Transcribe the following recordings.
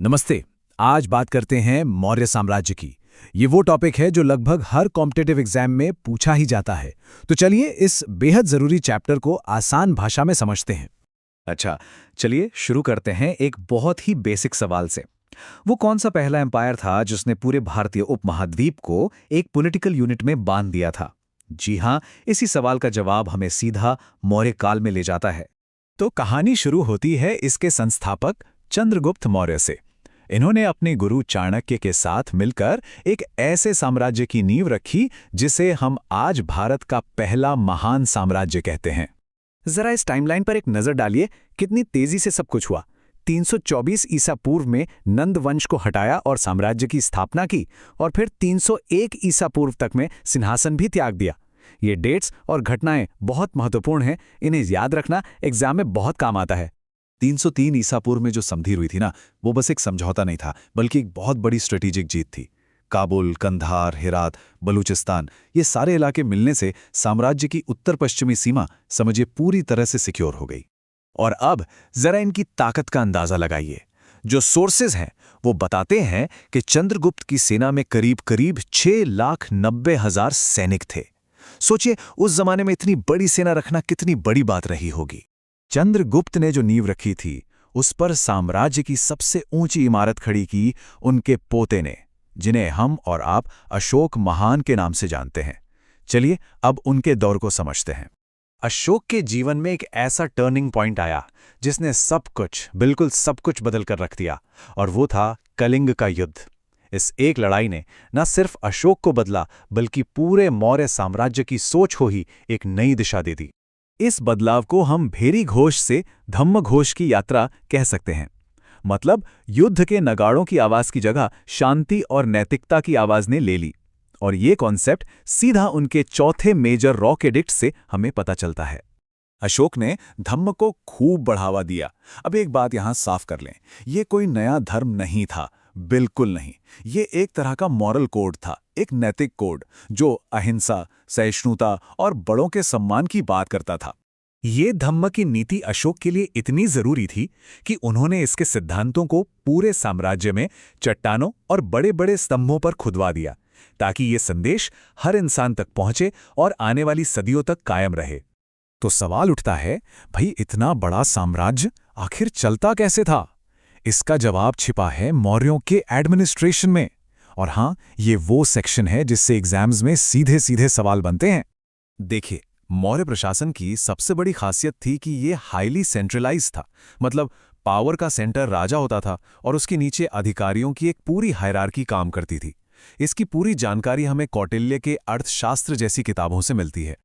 नमस्ते। आज बात करते हैं मौर्य साम्राज्य की। ये वो टॉपिक है जो लगभग हर कॉम्पिटिटिव एग्जाम में पूछा ही जाता है। तो चलिए इस बेहद जरूरी चैप्टर को आसान भाषा में समझते हैं। अच्छा, चलिए शुरू करते हैं एक बहुत ही बेसिक सवाल से। वो कौन सा पहला एम्पायर था जिसने पूरे भारतीय उपमहाद्वीप को एक पॉलिटिकल यूनिट में बांध दिया था? जी हाँ, इसी सवाल का जवाब हमें सीधा मौर्य काल में ले जाता है। तो कहानी शुरू होती है इसके संस्थापक चंद्रगुप्त मौर्य से। इन्होंने अपने गुरु चाणक्य के साथ मिलकर एक ऐसे साम्राज्य की नींव रखी जिसे हम आज भारत का पहला महान साम्राज्य कहते हैं। जरा इस टाइमलाइन पर एक नजर डालिए, कितनी तेजी से सब कुछ हुआ। 324 ईसा पूर्व में नंद वंश को हटाया और साम्राज्य की स्थापना की, और फिर 301 ईसा पूर्व तक में सिंहासन भी त्याग दिया। ये डेट्स और घटनाएं बहुत महत्वपूर्ण हैं, इन्हें याद रखना एग्जाम में बहुत काम आता है। 303 ईसा पूर्व में जो संधि हुई थी ना, वो बस एक समझौता नहीं था, बल्कि एक बहुत बड़ी स्ट्रेटेजिक जीत थी। काबुल, कंधार, हेरात, बलूचिस्तान, ये सारे इलाके मिलने से साम्राज्य की उत्तर पश्चिमी सीमा समझिए पूरी तरह से सिक्योर हो गई। और अब जरा इनकी ताकत का अंदाजा लगाइए। जो सोर्सेज हैं वो बताते हैं कि चंद्रगुप्त की सेना में करीब करीब 6,90,000 सैनिक थे। सोचिए उस जमाने में इतनी बड़ी सेना रखना कितनी बड़ी बात रही होगी। चंद्रगुप्त ने जो नींव रखी थी, उस पर साम्राज्य की सबसे ऊंची इमारत खड़ी की उनके पोते ने, जिन्हें हम और आप अशोक महान के नाम से जानते हैं। चलिए अब उनके दौर को समझते हैं। अशोक के जीवन में एक ऐसा टर्निंग पॉइंट आया जिसने सब कुछ, बिल्कुल सब कुछ बदल कर रख दिया, और वो था कलिंग का युद्ध। इस एक लड़ाई ने न सिर्फ अशोक को बदला, बल्कि पूरे मौर्य साम्राज्य की सोच को ही एक नई दिशा दे दी। इस बदलाव को हम भेरी घोष से धम्म घोष की यात्रा कह सकते हैं। मतलब युद्ध के नगाड़ों की आवाज की जगह शांति और नैतिकता की आवाज ने ले ली। और ये कॉन्सेप्ट सीधा उनके चौथे मेजर रॉक एडिक्ट से हमें पता चलता है। अशोक ने धम्म को खूब बढ़ावा दिया। अब एक बात यहां साफ कर लें, ये कोई नया धर्म नहीं था, बिल्कुल नहीं। ये एक तरह का मॉरल कोड था, एक नैतिक कोड जो अहिंसा, सहिष्णुता और बड़ों के सम्मान की बात करता था। ये धम्म की नीति अशोक के लिए इतनी जरूरी थी कि उन्होंने इसके सिद्धांतों को पूरे साम्राज्य में चट्टानों और बड़े बड़े स्तंभों पर खुदवा दिया, ताकि ये संदेश हर इंसान तक पहुंचे और आने वाली सदियों तक कायम रहे। तो सवाल उठता है, भाई इतना बड़ा साम्राज्य आखिर चलता कैसे था? इसका जवाब छिपा है मौर्यों के एडमिनिस्ट्रेशन में। और हां, ये वो सेक्शन है जिससे एग्जाम्स में सीधे सीधे सवाल बनते हैं। देखिए, मौर्य प्रशासन की सबसे बड़ी खासियत थी कि ये हाईली सेंट्रलाइज था। मतलब पावर का सेंटर राजा होता था और उसके नीचे अधिकारियों की एक पूरी हायरार्की काम करती थी। इसकी पूरी जानकारी हमें कौटिल्य के अर्थशास्त्र जैसी किताबों से मिलती है।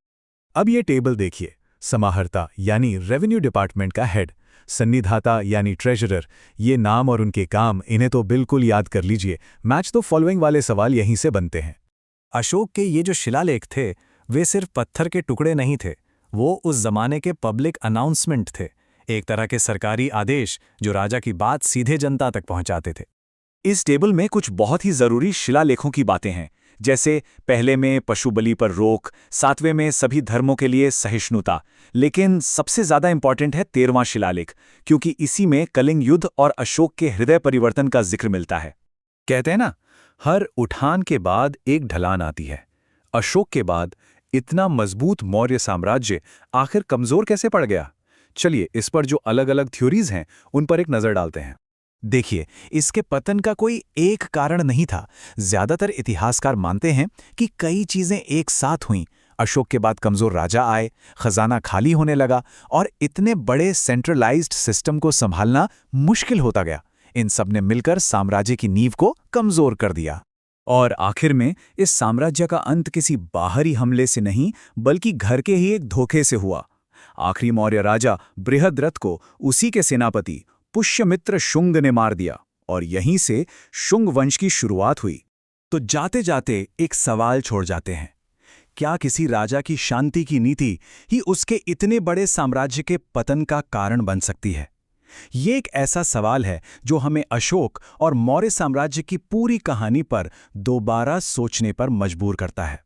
अब ये टेबल देखिए। समाहर्ता यानी रेवेन्यू डिपार्टमेंट का हेड, सन्निधाता यानी ट्रेजरर, ये नाम और उनके काम, इन्हें तो बिल्कुल याद कर लीजिए। मैच द फॉलोइंग वाले सवाल यहीं से बनते हैं। अशोक के ये जो शिलालेख थे, वे सिर्फ पत्थर के टुकड़े नहीं थे, वो उस जमाने के पब्लिक अनाउंसमेंट थे, एक तरह के सरकारी आदेश जो राजा की बात सीधे जनता तक पहुंचाते थे। इस टेबल में कुछ बहुत ही जरूरी शिलालेखों की बातें हैं, जैसे पहले में पशु बलि पर रोक, 7वें में सभी धर्मों के लिए सहिष्णुता, लेकिन सबसे ज्यादा इंपॉर्टेंट है 13वां शिलालेख, क्योंकि इसी में कलिंग युद्ध और अशोक के हृदय परिवर्तन का जिक्र मिलता है। कहते हैं ना, हर उठान के बाद एक ढलान आती है। अशोक के बाद इतना मजबूत मौर्य साम्राज्य आखिर कमजोर कैसे पड़ गया? चलिए इस पर जो अलग अलग थ्योरीज हैं उन पर एक नजर डालते हैं। देखिए, इसके पतन का कोई एक कारण नहीं था। ज्यादातर इतिहासकार मानते हैं कि कई चीजें एक साथ हुईं। अशोक के बाद कमजोर राजा आए, खजाना खाली होने लगा, और इतने बड़े सेंट्रलाइज्ड सिस्टम को संभालना मुश्किल होता गया। इन सब ने मिलकर साम्राज्य की नींव को कमजोर कर दिया। और आखिर में इस साम्राज्य का अंत किसी बाहरी हमले से नहीं, बल्कि घर के ही एक धोखे से हुआ। आखिरी मौर्य राजा बृहद्रथ को उसी के सेनापति पुष्यमित्र शुंग ने मार दिया, और यहीं से शुंग वंश की शुरुआत हुई। तो जाते जाते एक सवाल छोड़ जाते हैं, क्या किसी राजा की शांति की नीति ही उसके इतने बड़े साम्राज्य के पतन का कारण बन सकती है? ये एक ऐसा सवाल है जो हमें अशोक और मौर्य साम्राज्य की पूरी कहानी पर दोबारा सोचने पर मजबूर करता है।